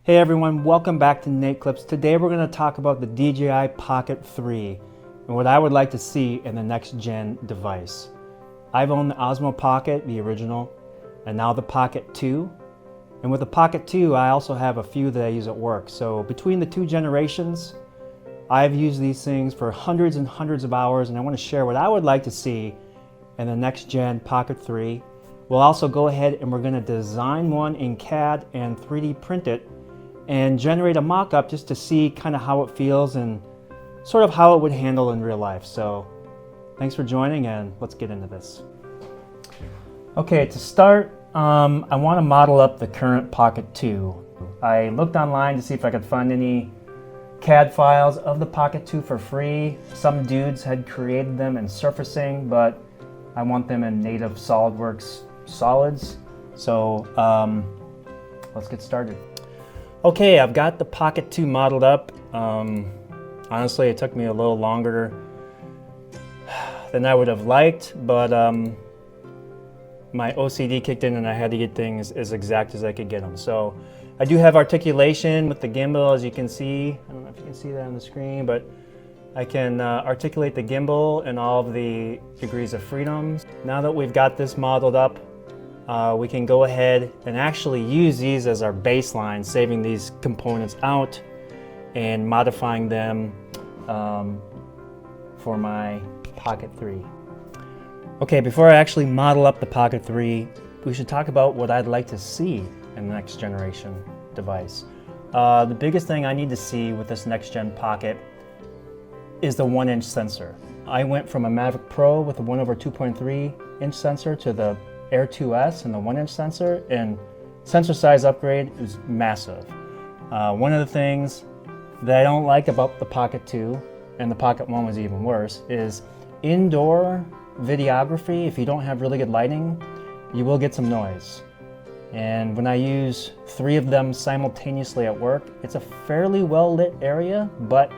Hey everyone, welcome back to Nate Clips. Today we're going to talk about the DJI Pocket 3 and what I would like to see in the next gen device. I've owned the Osmo Pocket, the original, and now the Pocket 2. And with the Pocket 2, I also have a few that I use at work. So between the two generations, I've used these things for hundreds and hundreds of hours, and I want to share what I would like to see in the next gen Pocket 3. We'll also go ahead and we're going to design one in CAD and 3D print it and generate a mock-up just to see kind of how it feels and sort of how it would handle in real life. So thanks for joining, and let's get into this. Okay, to start, I want to model up the current Pocket 2. I looked online to see if I could find any CAD files of the Pocket 2 for free. Some dudes had created them in surfacing, but I want them in native SolidWorks solids. So let's get started. Okay, I've got the Pocket 2 modeled up. Honestly, it took me a little longer than I would have liked, but my OCD kicked in and I had to get things as exact as I could get them. So I do have articulation with the gimbal, as you can see. I don't know if you can see that on the screen, but I can articulate the gimbal and all of the degrees of freedom. Now that we've got this modeled up, we can go ahead and actually use these as our baseline, saving these components out and modifying them for my Pocket 3. Okay, before I actually model up the Pocket 3, we should talk about what I'd like to see in the next generation device. The biggest thing I need to see with this next gen Pocket is the 1-inch sensor. I went from a Mavic Pro with a 1/2.3-inch sensor to the Air 2S and the 1-inch sensor, and sensor size upgrade is massive. One of the things that I don't like about the Pocket 2, and the Pocket 1 was even worse, is indoor videography. If you don't have really good lighting, you will get some noise. And when I use 3 of them simultaneously at work, it's a fairly well lit area, but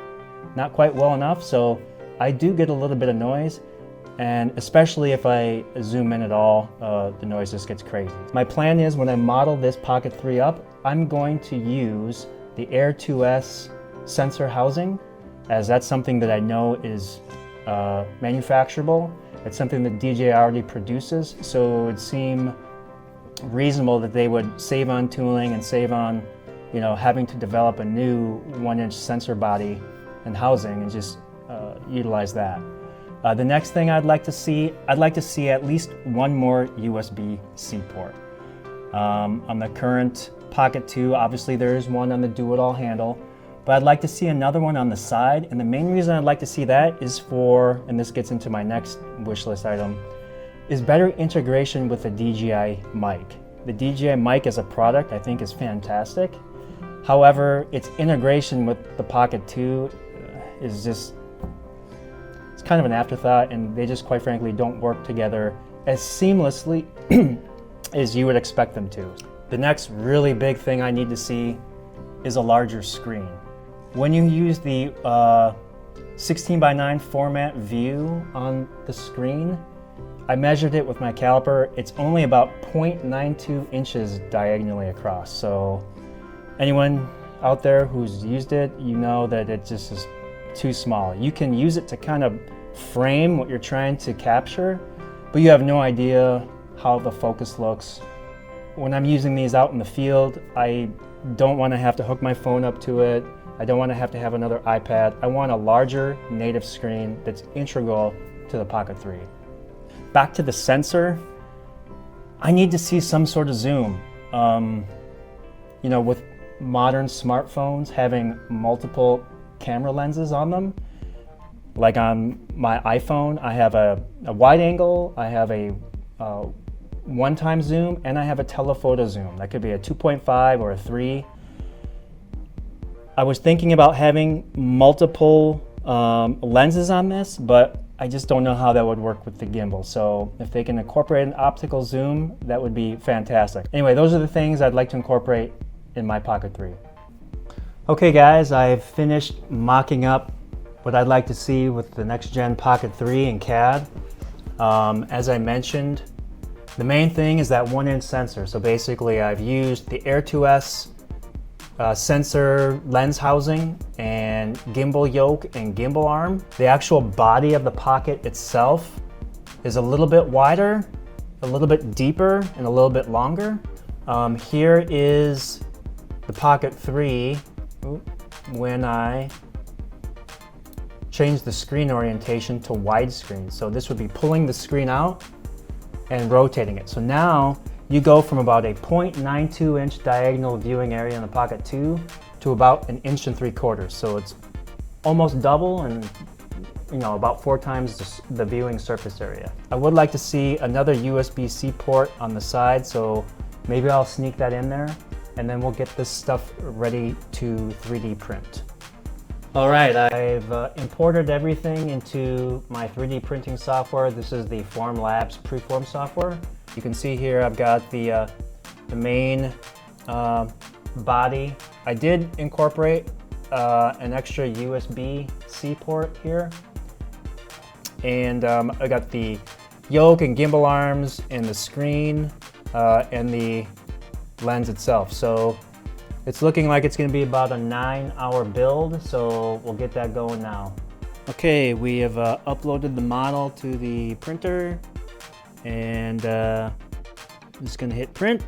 not quite well enough, so I do get a little bit of noise. And especially if I zoom in at all, the noise just gets crazy. My plan is, when I model this Pocket 3 up, I'm going to use the Air 2S sensor housing, as that's something that I know is manufacturable. It's something that DJI already produces, so it would seem reasonable that they would save on tooling and save on, having to develop a new 1-inch sensor body and housing, and just utilize that. The next thing I'd like to see at least one more USB-C port. On the current Pocket 2, obviously there is one on the do-it-all handle, but I'd like to see another one on the side, and the main reason I'd like to see that is for, and this gets into my next wish list item, is better integration with the DJI mic. The DJI mic as a product I think is fantastic. However, its integration with the Pocket 2 is just, it's kind of an afterthought, and they just quite frankly don't work together as seamlessly as you would expect them to. The next really big thing I need to see is a larger screen. When you use the 16:9 format view on the screen, I measured it with my caliper. It's only about 0.92 inches diagonally across. So anyone out there who's used it, you know that it just is too small. You can use it to kind of frame what you're trying to capture, but you have no idea how the focus looks. When I'm using these out in the field, I don't want to have to hook my phone up to it. I don't want to have another iPad. I want a larger native screen that's integral to the Pocket 3. Back to the sensor, I need to see some sort of zoom. With modern smartphones having multiple camera lenses on them, like on my iPhone, I have a wide angle, I have a one-time zoom, and I have a telephoto zoom. That could be a 2.5 or a 3. I was thinking about having multiple lenses on this, but I just don't know how that would work with the gimbal. So if they can incorporate an optical zoom, that would be fantastic. Anyway, those are the things I'd like to incorporate in my Pocket 3. Okay guys, I've finished mocking up what I'd like to see with the next gen Pocket 3 in CAD. As I mentioned, the main thing is that 1-inch sensor. So basically I've used the Air 2S sensor lens housing and gimbal yoke and gimbal arm. The actual body of the Pocket itself is a little bit wider, a little bit deeper, and a little bit longer. Here is the Pocket 3 when I change the screen orientation to widescreen. So this would be pulling the screen out and rotating it. So now you go from about a 0.92 inch diagonal viewing area in the Pocket 2 to about 1 3/4 inches. So it's almost double and about 4 times the viewing surface area. I would like to see another USB-C port on the side, so maybe I'll sneak that in there, and then we'll get this stuff ready to 3D print. All right, I've imported everything into my 3D printing software. This is the Formlabs Preform software. You can see here I've got the main body. I did incorporate an extra USB-C port here. And I got the yoke and gimbal arms and the screen and the lens itself. So it's looking like it's going to be about a 9-hour build, so we'll get that going now. Okay, we have uploaded the model to the printer, and I'm just going to hit print.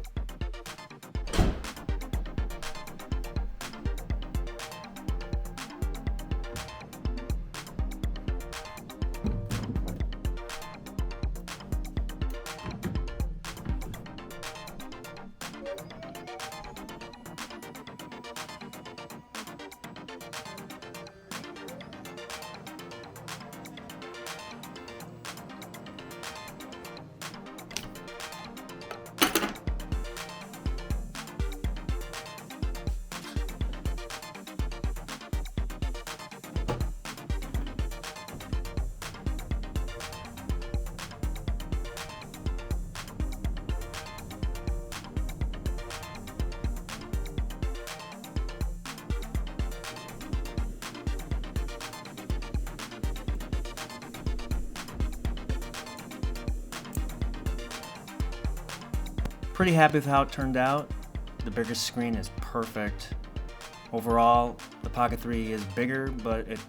Pretty happy with how it turned out. The bigger screen is perfect. Overall, the Pocket 3 is bigger, but it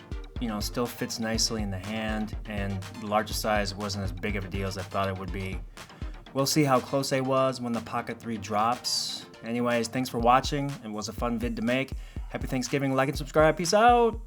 still fits nicely in the hand, and the larger size wasn't as big of a deal as I thought it would be. We'll see how close I was when the Pocket 3 drops. Anyways, thanks for watching. It was a fun vid to make. Happy Thanksgiving, like and subscribe. Peace out.